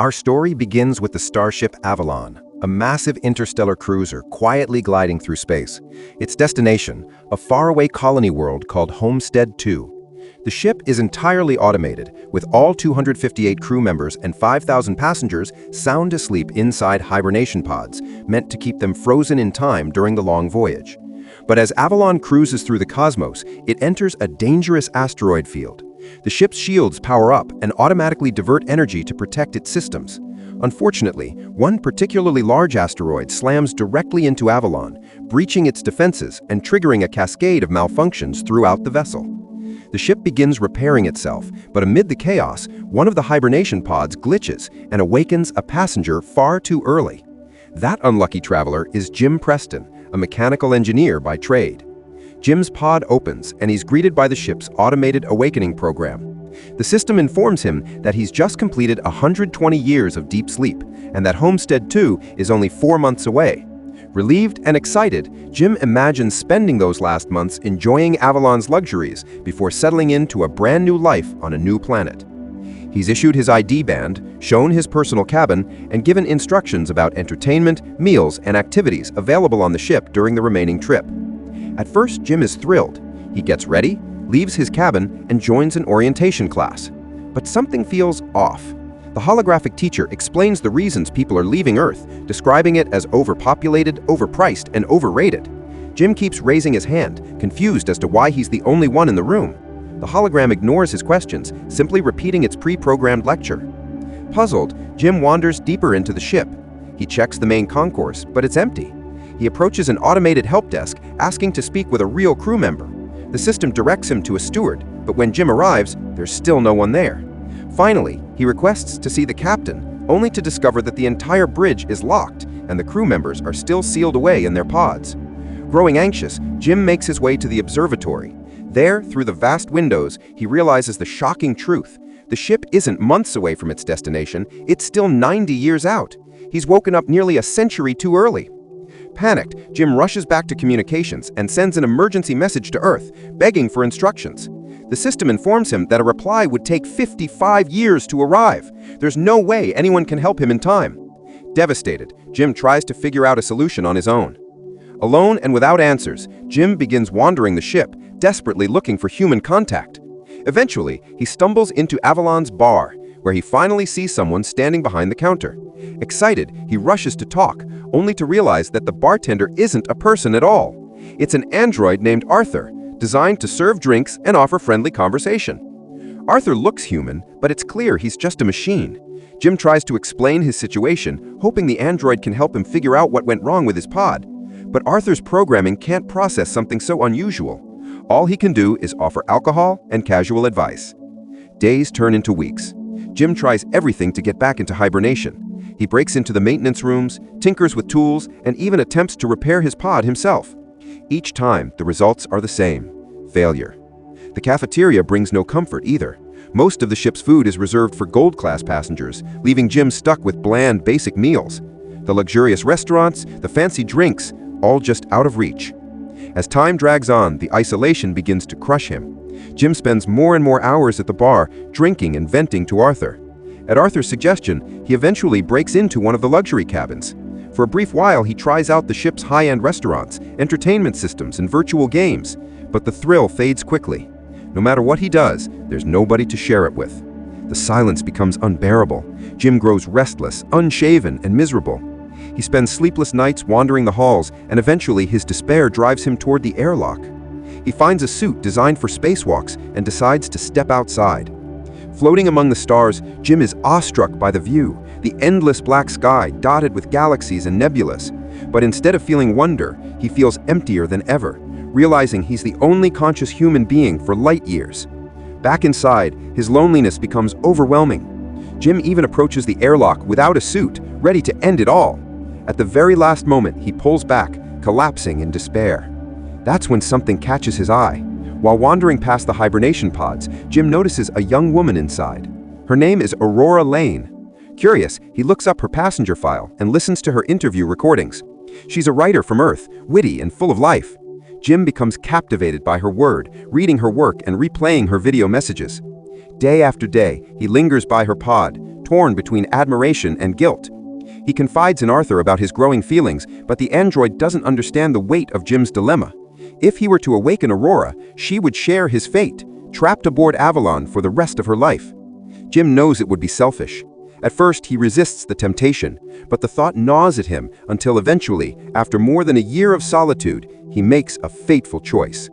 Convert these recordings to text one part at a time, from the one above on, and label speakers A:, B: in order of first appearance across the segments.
A: Our story begins with the starship Avalon, a massive interstellar cruiser quietly gliding through space. Its destination, a faraway colony world called Homestead 2. The ship is entirely automated, with all 258 crew members and 5,000 passengers sound asleep inside hibernation pods, meant to keep them frozen in time during the long voyage. But as Avalon cruises through the cosmos, it enters a dangerous asteroid field. The ship's shields power up and automatically divert energy to protect its systems. Unfortunately, one particularly large asteroid slams directly into Avalon, breaching its defenses and triggering a cascade of malfunctions throughout the vessel. The ship begins repairing itself, but amid the chaos, one of the hibernation pods glitches and awakens a passenger far too early. That unlucky traveler is Jim Preston, a mechanical engineer by trade. Jim's pod opens and he's greeted by the ship's automated awakening program. The system informs him that he's just completed 120 years of deep sleep and that Homestead 2 is only 4 months away. Relieved and excited, Jim imagines spending those last months enjoying Avalon's luxuries before settling into a brand new life on a new planet. He's issued his ID band, shown his personal cabin, and given instructions about entertainment, meals, and activities available on the ship during the remaining trip. At first, Jim is thrilled. He gets ready, leaves his cabin, and joins an orientation class. But something feels off. The holographic teacher explains the reasons people are leaving Earth, describing it as overpopulated, overpriced, and overrated. Jim keeps raising his hand, confused as to why he's the only one in the room. The hologram ignores his questions, simply repeating its pre-programmed lecture. Puzzled, Jim wanders deeper into the ship. He checks the main concourse, but it's empty. He approaches an automated help desk, asking to speak with a real crew member. The system directs him to a steward, but when Jim arrives, there's still no one there. Finally, he requests to see the captain, only to discover that the entire bridge is locked and the crew members are still sealed away in their pods. Growing anxious, Jim makes his way to the observatory. There, through the vast windows, he realizes the shocking truth. The ship isn't months away from its destination, it's still 90 years out. He's woken up nearly a century too early. Panicked, Jim rushes back to communications and sends an emergency message to Earth, begging for instructions. The system informs him that a reply would take 55 years to arrive. There's no way anyone can help him in time. Devastated, Jim tries to figure out a solution on his own. Alone and without answers, Jim begins wandering the ship, desperately looking for human contact. Eventually, he stumbles into Avalon's bar, where he finally sees someone standing behind the counter. Excited, he rushes to talk, only to realize that the bartender isn't a person at all. It's an android named Arthur, designed to serve drinks and offer friendly conversation. Arthur looks human, but it's clear he's just a machine. Jim tries to explain his situation, hoping the android can help him figure out what went wrong with his pod. But Arthur's programming can't process something so unusual. All he can do is offer alcohol and casual advice. Days turn into weeks. Jim tries everything to get back into hibernation. He breaks into the maintenance rooms, tinkers with tools, and even attempts to repair his pod himself. Each time, the results are the same: failure. The cafeteria brings no comfort either. Most of the ship's food is reserved for gold-class passengers, leaving Jim stuck with bland, basic meals. The luxurious restaurants, the fancy drinks, all just out of reach. As time drags on, the isolation begins to crush him. Jim spends more and more hours at the bar, drinking and venting to Arthur. At Arthur's suggestion, he eventually breaks into one of the luxury cabins. For a brief while, he tries out the ship's high-end restaurants, entertainment systems, and virtual games, but the thrill fades quickly. No matter what he does, there's nobody to share it with. The silence becomes unbearable. Jim grows restless, unshaven, and miserable. He spends sleepless nights wandering the halls, and eventually his despair drives him toward the airlock. He finds a suit designed for spacewalks and decides to step outside. Floating among the stars, Jim is awestruck by the view, the endless black sky dotted with galaxies and nebulas. But instead of feeling wonder, he feels emptier than ever, realizing he's the only conscious human being for light years. Back inside, his loneliness becomes overwhelming. Jim even approaches the airlock without a suit, ready to end it all. At the very last moment, he pulls back, collapsing in despair. That's when something catches his eye. While wandering past the hibernation pods, Jim notices a young woman inside. Her name is Aurora Lane. Curious, he looks up her passenger file and listens to her interview recordings. She's a writer from Earth, witty and full of life. Jim becomes captivated by her word, reading her work and replaying her video messages. Day after day, he lingers by her pod, torn between admiration and guilt. He confides in Arthur about his growing feelings, but the android doesn't understand the weight of Jim's dilemma. If he were to awaken Aurora, she would share his fate, trapped aboard Avalon for the rest of her life. Jim knows it would be selfish. At first, he resists the temptation, but the thought gnaws at him until eventually, after more than a year of solitude, he makes a fateful choice.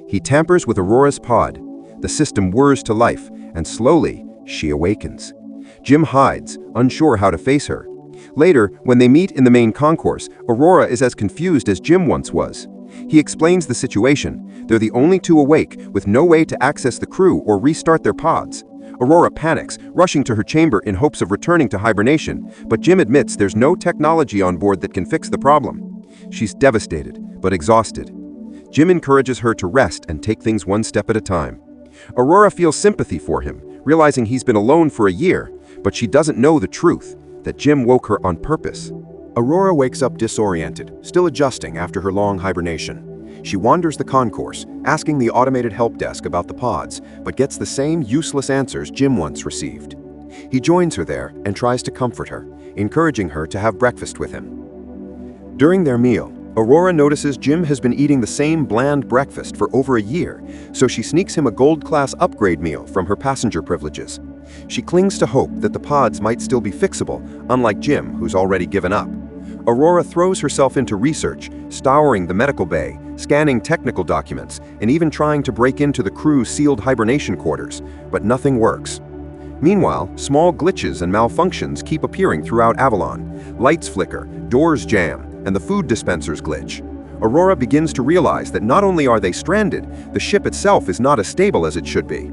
A: He tampers with Aurora's pod. The system whirs to life, and slowly, she awakens. Jim hides, unsure how to face her. Later, when they meet in the main concourse, Aurora is as confused as Jim once was. He explains the situation. They're the only two awake, with no way to access the crew or restart their pods. Aurora panics, rushing to her chamber in hopes of returning to hibernation, but Jim admits there's no technology on board that can fix the problem. She's devastated, but exhausted. Jim encourages her to rest and take things one step at a time. Aurora feels sympathy for him, realizing he's been alone for a year, but she doesn't know the truth, that Jim woke her on purpose.
B: Aurora wakes up disoriented, still adjusting after her long hibernation. She wanders the concourse, asking the automated help desk about the pods, but gets the same useless answers Jim once received. He joins her there and tries to comfort her, encouraging her to have breakfast with him. During their meal, Aurora notices Jim has been eating the same bland breakfast for over a year, so she sneaks him a gold-class upgrade meal from her passenger privileges. She clings to hope that the pods might still be fixable, unlike Jim, who's already given up. Aurora throws herself into research, scouring the medical bay, scanning technical documents, and even trying to break into the crew's sealed hibernation quarters, but nothing works. Meanwhile, small glitches and malfunctions keep appearing throughout Avalon. Lights flicker, doors jam, and the food dispensers glitch. Aurora begins to realize that not only are they stranded, the ship itself is not as stable as it should be.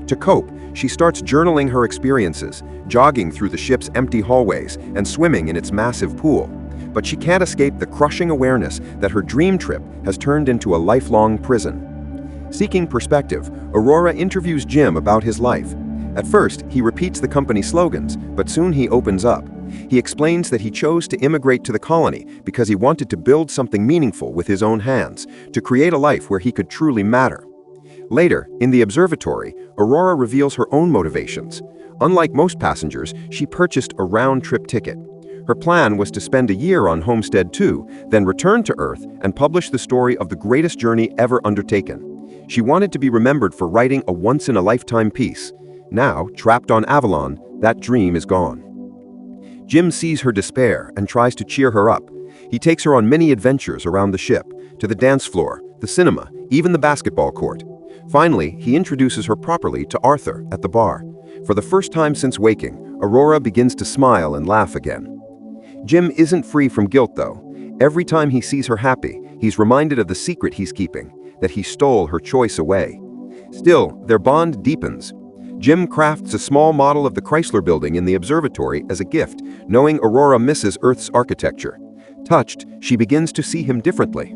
B: To cope, she starts journaling her experiences, jogging through the ship's empty hallways and swimming in its massive pool. But she can't escape the crushing awareness that her dream trip has turned into a lifelong prison. Seeking perspective, Aurora interviews Jim about his life. At first, he repeats the company slogans, but soon he opens up. He explains that he chose to immigrate to the colony because he wanted to build something meaningful with his own hands, to create a life where he could truly matter. Later, in the observatory, Aurora reveals her own motivations. Unlike most passengers, she purchased a round-trip ticket. Her plan was to spend a year on Homestead 2, then return to Earth and publish the story of the greatest journey ever undertaken. She wanted to be remembered for writing a once-in-a-lifetime piece. Now, trapped on Avalon, that dream is gone. Jim sees her despair and tries to cheer her up. He takes her on many adventures around the ship, to the dance floor, the cinema, even the basketball court. Finally, he introduces her properly to Arthur at the bar. For the first time since waking, Aurora begins to smile and laugh again. Jim isn't free from guilt, though. Every time he sees her happy, he's reminded of the secret he's keeping, that he stole her choice away. Still, their bond deepens. Jim crafts a small model of the Chrysler Building in the observatory as a gift, knowing Aurora misses Earth's architecture. Touched, she begins to see him differently.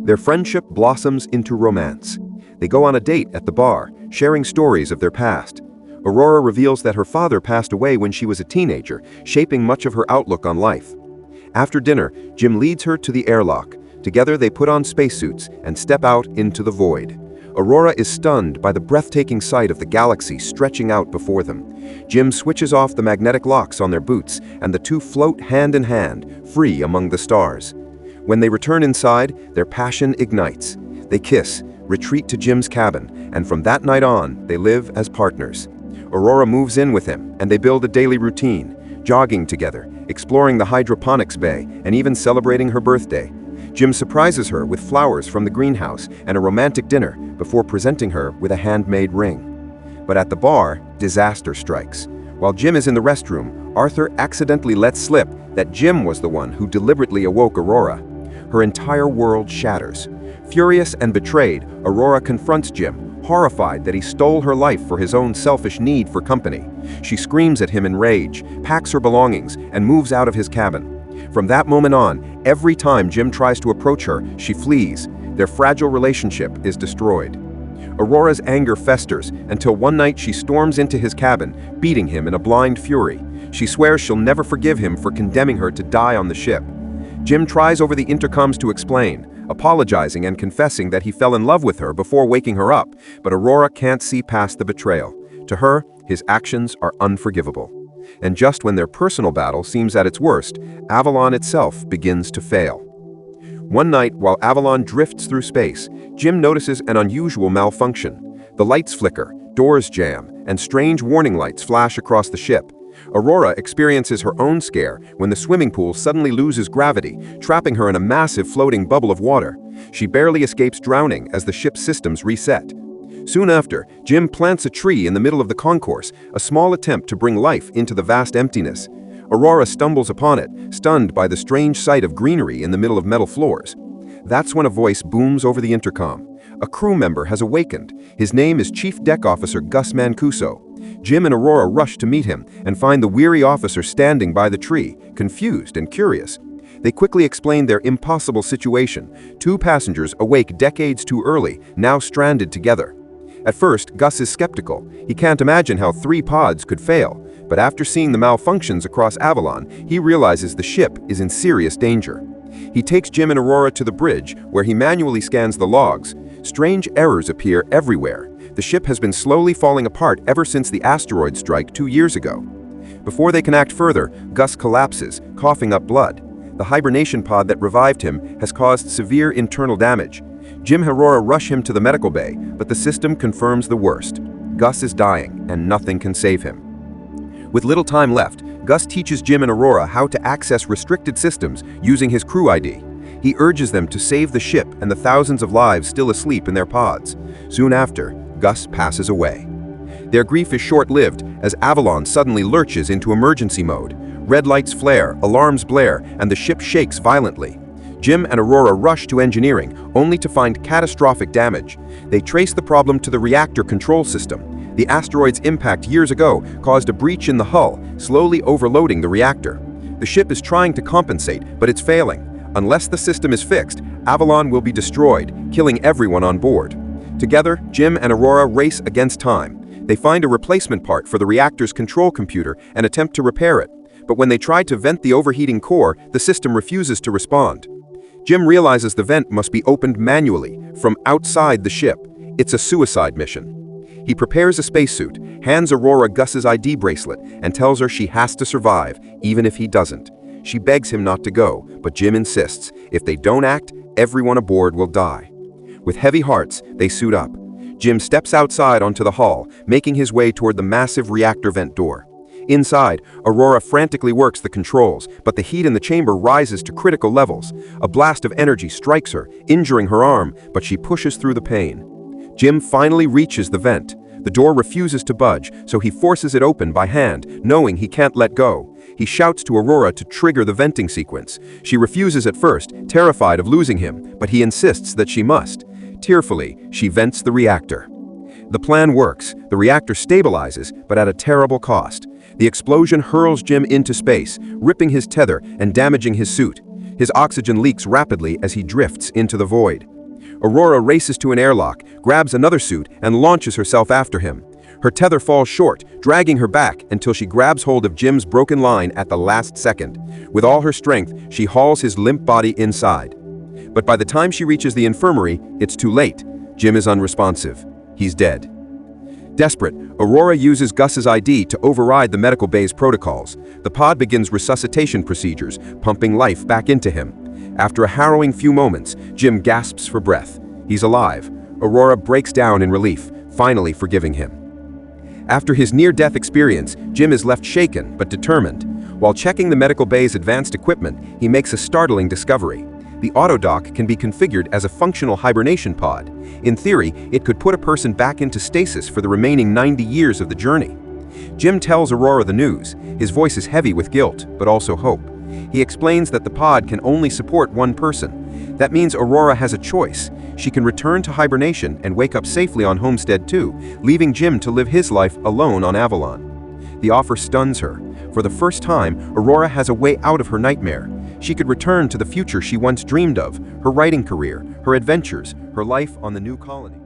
B: Their friendship blossoms into romance. They go on a date at the bar, sharing stories of their past. Aurora reveals that her father passed away when she was a teenager, shaping much of her outlook on life. After dinner, Jim leads her to the airlock. Together they put on spacesuits and step out into the void. Aurora is stunned by the breathtaking sight of the galaxy stretching out before them. Jim switches off the magnetic locks on their boots, and the two float hand in hand, free among the stars. When they return inside, their passion ignites. They kiss, retreat to Jim's cabin, and from that night on, they live as partners. Aurora moves in with him, and they build a daily routine, jogging together, exploring the hydroponics bay, and even celebrating her birthday. Jim surprises her with flowers from the greenhouse and a romantic dinner before presenting her with a handmade ring. But at the bar, disaster strikes. While Jim is in the restroom, Arthur accidentally lets slip that Jim was the one who deliberately awoke Aurora. Her entire world shatters. Furious and betrayed, Aurora confronts Jim, horrified that he stole her life for his own selfish need for company. She screams at him in rage, packs her belongings, and moves out of his cabin. From that moment on, every time Jim tries to approach her, she flees. Their fragile relationship is destroyed. Aurora's anger festers until one night she storms into his cabin, beating him in a blind fury. She swears she'll never forgive him for condemning her to die on the ship. Jim tries over the intercoms to explain, apologizing and confessing that he fell in love with her before waking her up, but Aurora can't see past the betrayal. To her, his actions are unforgivable. And just when their personal battle seems at its worst, Avalon itself begins to fail. One night, while Avalon drifts through space, Jim notices an unusual malfunction. The lights flicker, doors jam, and strange warning lights flash across the ship. Aurora experiences her own scare when the swimming pool suddenly loses gravity, trapping her in a massive floating bubble of water. She barely escapes drowning as the ship's systems reset. Soon after, Jim plants a tree in the middle of the concourse, a small attempt to bring life into the vast emptiness. Aurora stumbles upon it, stunned by the strange sight of greenery in the middle of metal floors. That's when a voice booms over the intercom. A crew member has awakened. His name is Chief Deck Officer Gus Mancuso. Jim and Aurora rush to meet him and find the weary officer standing by the tree, confused and curious. They quickly explain their impossible situation. Two passengers awake decades too early, now stranded together. At first, Gus is skeptical. He can't imagine how 3 pods could fail. But after seeing the malfunctions across Avalon, he realizes the ship is in serious danger. He takes Jim and Aurora to the bridge, where he manually scans the logs. Strange errors appear everywhere. The ship has been slowly falling apart ever since the asteroid strike 2 years ago. Before they can act further, Gus collapses, coughing up blood. The hibernation pod that revived him has caused severe internal damage. Jim and Aurora rush him to the medical bay, but the system confirms the worst. Gus is dying, and nothing can save him. With little time left, Gus teaches Jim and Aurora how to access restricted systems using his crew ID. He urges them to save the ship and the thousands of lives still asleep in their pods. Soon after, Gus passes away. Their grief is short-lived as Avalon suddenly lurches into emergency mode. Red lights flare, alarms blare, and the ship shakes violently. Jim and Aurora rush to engineering, only to find catastrophic damage. They trace the problem to the reactor control system. The asteroid's impact years ago caused a breach in the hull, slowly overloading the reactor. The ship is trying to compensate, but it's failing. Unless the system is fixed, Avalon will be destroyed, killing everyone on board. Together, Jim and Aurora race against time. They find a replacement part for the reactor's control computer and attempt to repair it. But when they try to vent the overheating core, the system refuses to respond. Jim realizes the vent must be opened manually, from outside the ship. It's a suicide mission. He prepares a spacesuit, hands Aurora Gus's ID bracelet, and tells her she has to survive, even if he doesn't. She begs him not to go, but Jim insists. If they don't act, everyone aboard will die. With heavy hearts, they suit up. Jim steps outside onto the hull, making his way toward the massive reactor vent door. Inside, Aurora frantically works the controls, but the heat in the chamber rises to critical levels. A blast of energy strikes her, injuring her arm, but she pushes through the pain. Jim finally reaches the vent. The door refuses to budge, so he forces it open by hand, knowing he can't let go. He shouts to Aurora to trigger the venting sequence. She refuses at first, terrified of losing him, but he insists that she must. Tearfully, she vents the reactor. The plan works. The reactor stabilizes, but at a terrible cost. The explosion hurls Jim into space, ripping his tether and damaging his suit. His oxygen leaks rapidly as he drifts into the void. Aurora races to an airlock, grabs another suit, and launches herself after him. Her tether falls short, dragging her back until she grabs hold of Jim's broken line at the last second. With all her strength, she hauls his limp body inside. But by the time she reaches the infirmary, it's too late. Jim is unresponsive. He's dead. Desperate, Aurora uses Gus's ID to override the medical bay's protocols. The pod begins resuscitation procedures, pumping life back into him. After a harrowing few moments, Jim gasps for breath. He's alive. Aurora breaks down in relief, finally forgiving him. After his near-death experience, Jim is left shaken but determined. While checking the medical bay's advanced equipment, he makes a startling discovery. The autodock can be configured as a functional hibernation pod. In theory, it could put a person back into stasis for the remaining 90 years of the journey. Jim tells Aurora the news. His voice is heavy with guilt, but also hope. He explains that the pod can only support one person. That means Aurora has a choice. She can return to hibernation and wake up safely on Homestead 2, leaving Jim to live his life alone on Avalon. The offer stuns her. For the first time, Aurora has a way out of her nightmare. She could return to the future she once dreamed of, her writing career, her adventures, her life on the new colony.